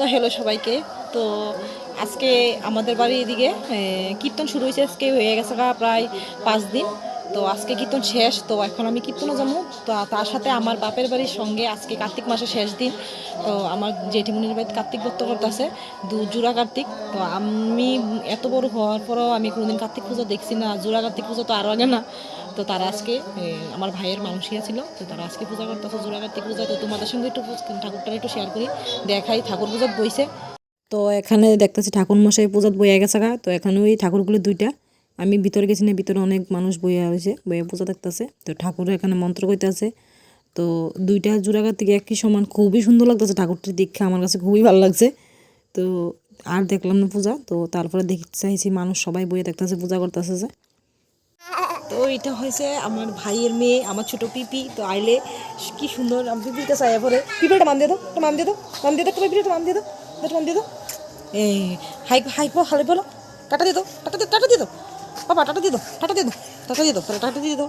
তো হ্যালো সবাইকে। তো আজকে আমাদের বাড়ির এদিকে কীর্তন শুরু হয়েছে, আজকে হয়ে গেছে প্রায় 5 দিন। তো আজকে কীর্তন শেষ, তো এখন আমি কীর্তনও যাবো। তো তার সাথে আমার বাপের বাড়ির সঙ্গে আজকে কার্তিক মাসের শেষ দিন। তো আমার জেঠিমনির বাড়িতে কার্তিক ব্রত করতেছে, জোড়া কার্তিক। তো আমি এত বড় হওয়ার পরও আমি কোনোদিন কার্তিক পুজো দেখছি না, জোড়া কার্তিক পুজো তো আরও আগে না। তো তারা আজকে আমার ভাইয়ের মানুষিয়া ছিল, তো তারা আজকে পূজা করতেছে জোড়া কার্তিক পূজা। তো তোমাদের সঙ্গে একটু ঠাকুরটা একটু শেয়ার করি, দেখাই ঠাকুর পূজাত বইছে। তো এখানে দেখতেছি ঠাকুর মশাই পূজাত বইয়া গেছে তো এখানে ওই ঠাকুরগুলো দুইটা। আমি ভিতরে গেছি না, ভিতরে অনেক মানুষ বইয়া হয়েছে, বইয়া পূজা দেখতেছে। তো ঠাকুর এখানে মন্ত্র কইতেছে। তো দুইটা জোড়া কার্তিক একই সমান, খুবই সুন্দর লাগতেছে ঠাকুরটির দীক্ষা, আমার কাছে খুবই ভালো লাগছে। তো আর দেখলাম না পূজা, তো তারপরে দেখতে চাইছি মানুষ সবাই বইয়ে দেখতেছে, পূজা করতেছে যে। তো এটা হয়েছে আমার ভাইয়ের মেয়ে, আমার ছোট পিপি। তো আইলে কি সুন্দর আমি পিপিটা চাই পরে, পিপিটা মান দিয়ে দাও, মান দিয়ে দাও, মান দিয়ে দাও, পিপিটা মান দিয়ে দাও, মান দিয়ে দাও। এই হাই হাই হালে বলো, টাটা দিয়ে দাও, টাটা দিয়ে দাও বাবা, টাটা দিয়ে দাও, টাটা দিয়ে দাও, টাটা দিয়ে দাও, টাটা দিয়ে দাও।